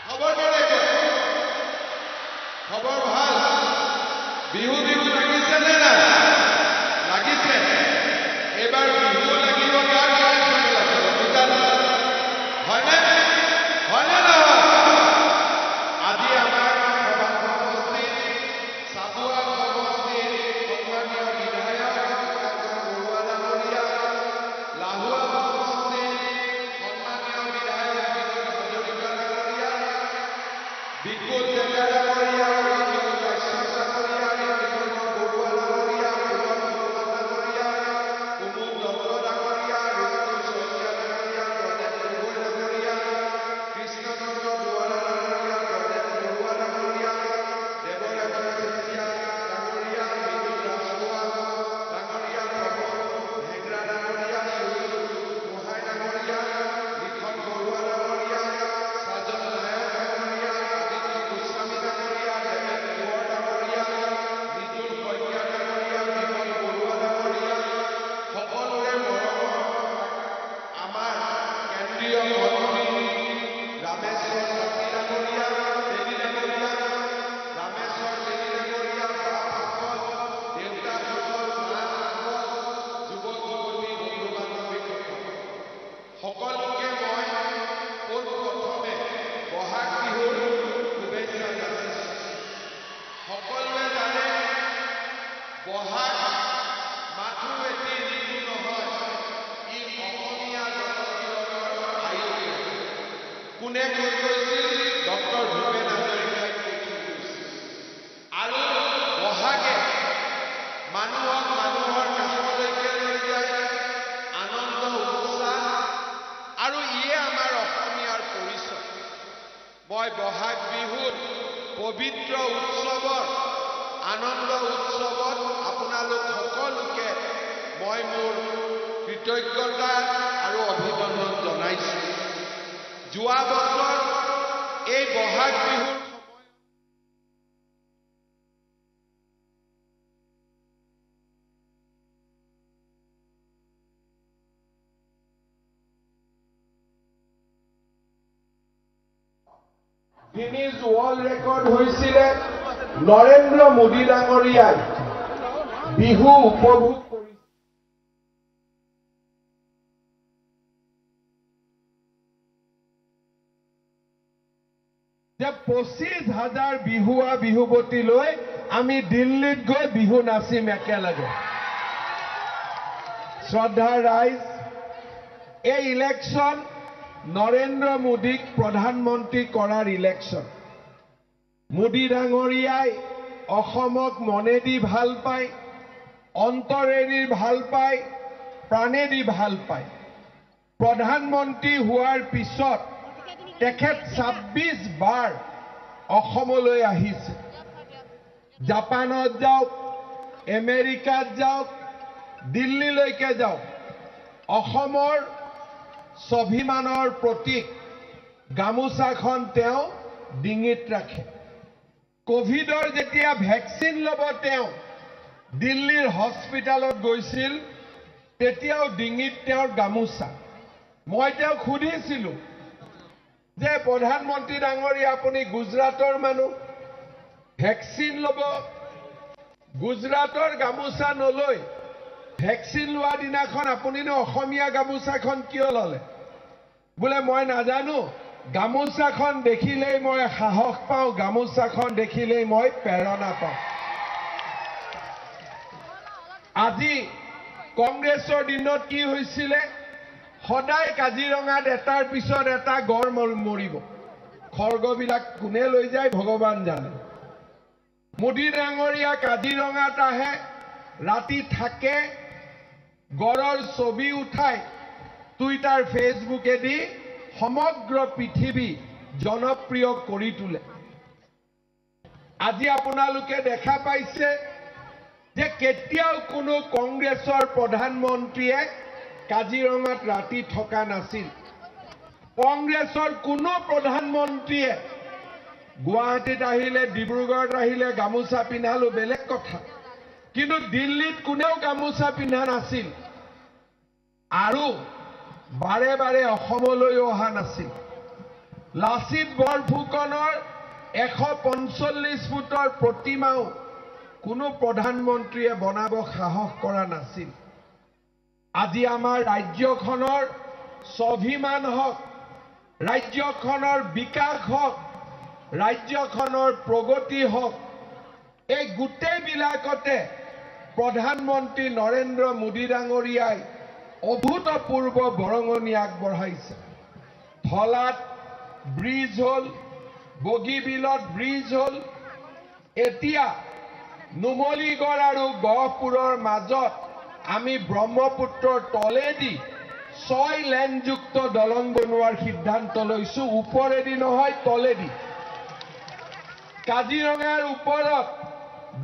খবৰ কেনেকুৱা? খবৰ ভাল? বিহু বিহু লাগিছে নে নাই? লাগিছে। এবাৰ বিহু লাগিব কাৰ ইলেকশ্যন লাগিব বুজানো হয়নে? হয়নে নহয়? আজি আমাৰ সমষ্টিত চাবুৱা সমষ্টিৰ সন্মানীয় বিধায়ক বৰুৱা ডাঙৰীয়া, লাহুৱা সমষ্টিৰ সন্মানীয় বিধায়ক বিনোদ হাজৰিকা ডাঙৰীয়া, বিকুল ডেকা ডাঙৰীয়া, কাশ্যপ ডাঙৰীয়া, বৰুৱা ডাঙৰীয়া, পুৰণ বৰুৱা ডাঙৰীয়া, কুমুদ দত্ত ডাঙৰীয়া, ঋতু শইকীয়া ডাঙৰীয়া, প্ৰদেশ গগৈ ডাঙৰীয়া, কৃষ্ণচন্দ্ৰ দুৱৰা ডাঙৰীয়া, প্ৰদেশ বৰুৱা ডাঙৰীয়া, দেৱৰাজ চেতিয়া ডাঙৰীয়া, মৃদুল ৰাজখোৱা ডাঙৰীয়া, প্ৰমোদ হেংৰা ডাঙৰীয়া, সুৰুজ গোহাঁই ডাঙৰীয়া, লিখন বৰুৱা ডাঙৰীয়া, সাজন নায়ক ডাঙৰীয়া, আদিত্য গোস্বামী ডাঙৰীয়া, দেৱেন কোঁৱৰ ডাঙৰীয়া, মৃদুল শইকীয়া ডাঙৰীয়া, বিমল বৰুৱা ডাঙৰীয়া, সকলোৰে মৰমৰ আমাৰ কেন্দ্ৰীয় মন্ত্ৰী ৰামেশ্বৰ তাঁতী ডাঙৰীয়া, তেলী ডাঙৰীয়া, ৰামেশ্বৰ তেলী ডাঙৰীয়া, বাপসকল, দেউতাসকল, মাসকল, যুৱক যুৱতী, বন্ধু বান্ধৱীসকল, সকলোকে মই পোনপ্ৰথমে বহাগ বিহুৰ শুভেচ্ছা জনাইছোঁ। সকলোৱে জানে বহাগ মাথো এটি ঋতু নহয়, ই অসমীয়া জনজীৱনৰ আয়ুস। কোনে কৈ গৈছিল? ডক্টৰ ভূপেন হাজৰিকাই কৈ থৈ গৈছিল। আৰু বহাগে মানুহক মানুহৰ কাষলৈকে লৈ যায়, আনন্দ উৎসাহ, আৰু ইয়ে আমাৰ অসমীয়াৰ পৰিচয়। মই বহাগ বিহুত পবিত্ৰ উৎসৱত, আনন্দ উৎসৱত আপোনালোক সকলোকে মই মোৰ কৃতজ্ঞতা আৰু অভিনন্দন জনাইছোঁ। যোৱা বছৰ এই বহাগ বিহুৰ গিনিজ ৱৰ্ল্ড ৰেকৰ্ড হৈছিলে নৰেন্দ্ৰ মোদী ডাঙৰীয়াই বিহু উপভোগ কৰিছে। যে 25,000 বিহুৱা বিহুৱতী লৈ আমি দিল্লীত গৈ বিহু নাচিম একেলগে। শ্ৰদ্ধাৰ ৰাইজ, এই ইলেকশ্যন নৰেন্দ্ৰ মোদীক প্ৰধানমন্ত্ৰী কৰাৰ ইলেকশ্যন। মোদী ডাঙৰীয়াই অসমক মনেদি ভাল পায়, অন্তৰেদি ভাল পায়, প্ৰাণেদি ভাল পায়। প্ৰধানমন্ত্ৰী হোৱাৰ পিছত তেখেত 26 বাৰ অসমলৈ আহিছে। জাপানত যাওক, আমেৰিকাত যাওক, দিল্লীলৈকে যাওক, অসমৰ স্বাভিমানৰ প্ৰতীক গামোচাখন তেওঁ ডিঙিত ৰাখে। কোভিডৰ যেতিয়া ভেকচিন ল'ব তেওঁ দিল্লীৰ হস্পিটালত গৈছিল, তেতিয়াও ডিঙিত তেওঁৰ গামোচা। মই তেওঁক সুধিছিলোঁ যে প্ৰধানমন্ত্ৰী ডাঙৰীয়া, আপুনি গুজৰাটৰ মানুহ, ভেকচিন ল'ব, গুজৰাটৰ গামোচা নলৈ ভেকচিন লোৱা দিনাখন আপুনিনো অসমীয়া গামোচাখন কিয় ল'লে? বোলে মই নাজানো, গামোচাখন দেখিলেই মই সাহস পাওঁ, গামোচাখন দেখিলেই মই প্ৰেৰণা পাওঁ। আজি কংগ্ৰেছৰ দিনত কি হৈছিলে? সদায় কাজিৰঙাত এটাৰ পিছত এটা গড় মৰিব। খৰ্গবিলাক কোনে লৈ যায় ভগৱান জানে। মোদী ডাঙৰীয়া কাজিৰঙাত আহে, ৰাতি থাকে, গড়ৰ ছবি উঠাই টুইটাৰ ফেচবুকেদি সমগ্ৰ পৃথিৱী জনপ্ৰিয় কৰি তোলে। আজি আপোনালোকে দেখা পাইছে যে কেতিয়াও কোনো কংগ্ৰেছৰ প্ৰধানমন্ত্ৰীয়ে কাজিৰঙাত ৰাতি থকা নাছিল। কংগ্ৰেছৰ কোনো প্ৰধানমন্ত্ৰীয়ে গুৱাহাটীত আহিলে, ডিব্ৰুগড়ত আহিলে গামোচা পিন্ধালো বেলেগ কথা, কিন্তু দিল্লীত কোনেও গামোচা পিন্ধা নাছিল আৰু বাৰে বাৰে অসমলৈ অহা নাছিল। লাচিত বৰফুকনৰ 145 ফুটৰ প্ৰতিমাও কোনো প্ৰধানমন্ত্ৰীয়ে বনাব সাহস কৰা নাছিল। আজি আমাৰ ৰাজ্যখনৰ স্বাভিমান হওক, ৰাজ্যখনৰ বিকাশ হওক, ৰাজ্যখনৰ প্ৰগতি হওক, এই গোটেইবিলাকতে প্ৰধানমন্ত্ৰী নৰেন্দ্ৰ মোদী ডাঙৰীয়াই অভূতপূৰ্ব বৰঙণি আগবঢ়াইছে। ধলাত ব্ৰিজ হ'ল, বগীবিলত ব্ৰিজ হ'ল, এতিয়া নুমলীগড় আৰু গহপুৰৰ মাজত আমি ব্ৰহ্মপুত্ৰৰ তলেদি 6 লেনযুক্ত দলং বনোৱাৰ সিদ্ধান্ত লৈছো, ওপৰেদি নহয় তলেদি। কাজিৰঙাৰ ওপৰত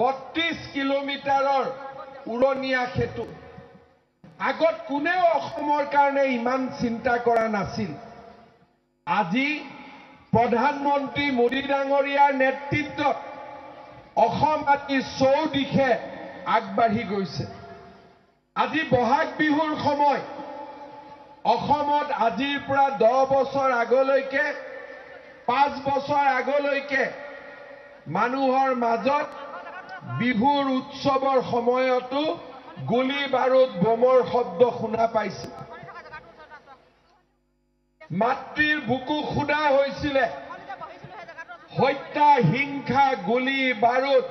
32 কিলোমিটাৰৰ উৰণীয়া সেতু। আগত কোনেও অসমৰ কাৰণে ইমান চিন্তা কৰা নাছিল। আজি প্ৰধানমন্ত্ৰী মোদী ডাঙৰীয়াৰ নেতৃত্বত অসম আজি চৌদিশে আগবাঢ়ি গৈছে। আজি বহাগ বিহুৰ সময়। অসমত আজিৰ পৰা 10 বছৰ আগলৈকে, 5 বছৰ আগলৈকে মানুহৰ মাজত বিহুৰ উৎসৱৰ সময়তো গুলি বাৰুদ বোমৰ শব্দ শুনা পাইছিল। মাতৃৰ বুকু খুদা হৈছিলে। হত্যা, হিংসা, গুলি বাৰুদ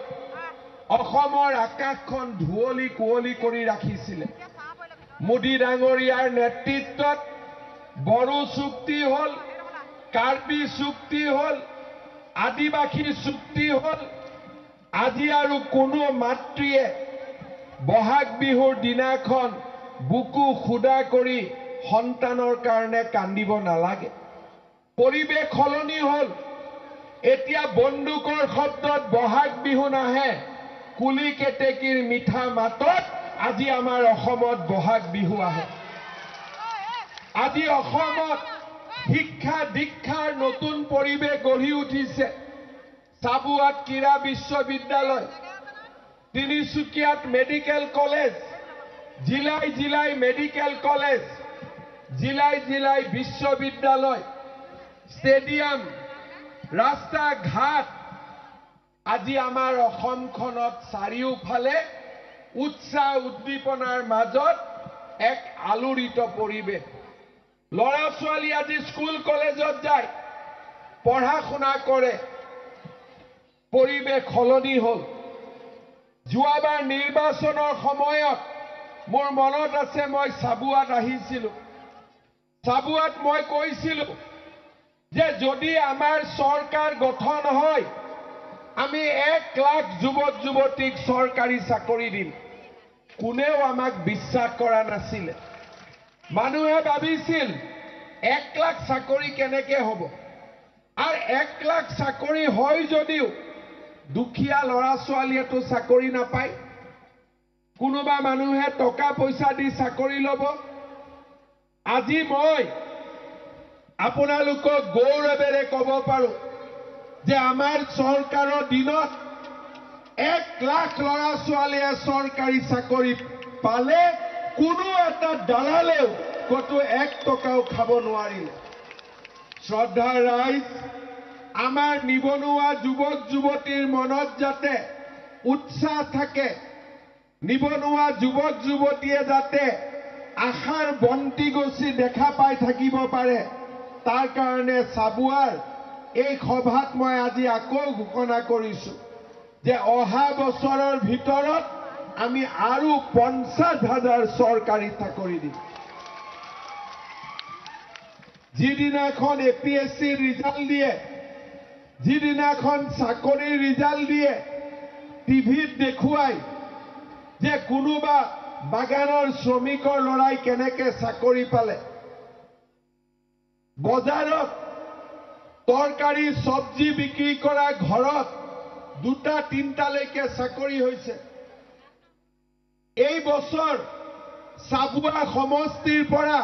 অসমৰ আকাশখন ধুৱলি কুঁৱলী কৰি ৰাখিছিলে। মোদী ডাঙৰীয়াৰ নেতৃত্বত বড়ো চুক্তি হ'ল, কাৰ্বি চুক্তি হ'ল, আদিবাসী চুক্তি হ'ল। আজি আৰু কোনো মাতৃয়ে বহাগ বিহুৰ দিনাখন বুকু খুদা কৰি সন্তানৰ কাৰণে কান্দিব নালাগে। পৰিৱেশ সলনি হ'ল। এতিয়া বন্দুকৰ শব্দত বহাগ বিহু নাহে, কুলি কেতেকীৰ মিঠা মাতত আজি আমাৰ অসমত বহাগ বিহু আহে। আজি অসমত শিক্ষা দীক্ষাৰ নতুন পৰিৱেশ গঢ়ি উঠিছে। চাবুৱাত ক্ৰীড়া বিশ্ববিদ্যালয়, তিনিচুকীয়াত মেডিকেল কলেজ, জিলাই জিলাই মেডিকেল কলেজ, জিলাই জিলাই বিশ্ববিদ্যালয়, ষ্টেডিয়াম, ৰাস্তা ঘাট। আজি আমাৰ অসমখনত চাৰিওফালে উৎসাহ উদ্দীপনাৰ মাজত এক আলোড়িত পৰিৱেশ। ল'ৰা ছোৱালী আজি স্কুল কলেজত যায়, পঢ়া শুনা কৰে। পৰিৱেশ সলনি হ'ল। যোৱাবাৰ নিৰ্বাচনৰ সময়ত মোৰ মনত আছে, মই চাবুৱাত আহিছিলোঁ। চাবুৱাত মই কৈছিলোঁ যে যদি আমাৰ চৰকাৰ গঠন হয়, আমি 1 লাখ যুৱক যুৱতীক চৰকাৰী চাকৰি দিম। কোনেও আমাক বিশ্বাস কৰা নাছিলে। মানুহে ভাবিছিল 1 লাখ চাকৰি কেনেকে হ'ব, আৰু 1 লাখ চাকৰি হয় যদিও দুখীয়া ল'ৰা ছোৱালীয়েতো চাকৰি নাপায়। কোনোবা মানুহে টকা পইচা দি চাকৰি ল'ব। আজি মই আপোনালোকক গৌৰৱেৰে ক'ব পাৰোঁ যে আমাৰ চৰকাৰৰ দিনত 1 লাখ ল'ৰা ছোৱালীয়ে চৰকাৰী চাকৰি পালে, কোনো এটা দালালেও ক'তো 1 টকাও খাব নোৱাৰিলে। শ্ৰদ্ধাৰ ৰাইজ, আমাৰ নিবনুৱা যুৱক যুৱতীৰ মনত যাতে উৎসাহ থাকে, নিবনুৱা যুৱক যুৱতীয়ে যাতে আশাৰ বন্তি গছি দেখা পাই থাকিব পাৰে, তাৰ কাৰণে চাবুৱাৰ এই সভাত মই আজি আকৌ ঘোষণা কৰিছোঁ যে অহা বছৰৰ ভিতৰত আমি আৰু 50,000 চৰকাৰী চাকৰি দিম। যিদিনাখন APSC ৰিজাল্ট দিয়ে, যিদিনাখন চাকৰিৰ ৰিজাল্ট দিয়ে, টিভিত দেখুৱাই যে কোনোবা বাগানৰ শ্ৰমিকৰ ল'ৰাই কেনেকে চাকৰি পালে, বজাৰত তৰকাৰী চব্জি বিক্ৰী কৰা ঘৰত 2-3টালৈকে চাকৰি হৈছে। এই বছৰ চাবুৱা সমষ্টিৰ পৰা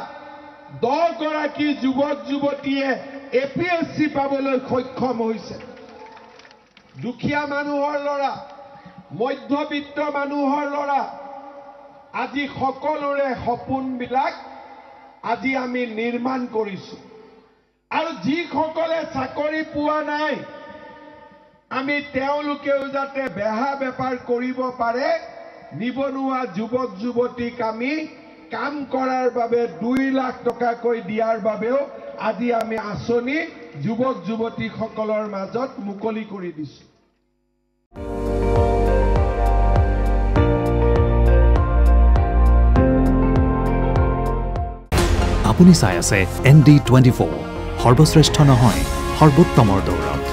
10 গৰাকী যুৱক যুৱতীয়ে APSC পাবলৈ সক্ষম হৈছে। দুখীয়া মানুহৰ ল'ৰা, মধ্যবিত্ত মানুহৰ ল'ৰা, আজি সকলোৰে সপোনবিলাক আজি আমি নিৰ্মাণ কৰিছোঁ। আৰু যিসকলে চাকৰি পোৱা নাই আমি তেওঁলোকেও যাতে বেহা বেপাৰ কৰিব পাৰে নিবনুৱা যুৱক যুৱতীক আমি কাম কৰাৰ বাবে 2 লাখ টকাকৈ দিয়াৰ বাবেও আজি আমি আঁচনি যুৱক যুৱতীসকলৰ মাজত মুকলি কৰি দিছো। আপুনি চাই আছে ND24 সৰ্বশ্ৰেষ্ঠ নহয় সৰ্বোত্তমৰ দৌৰত।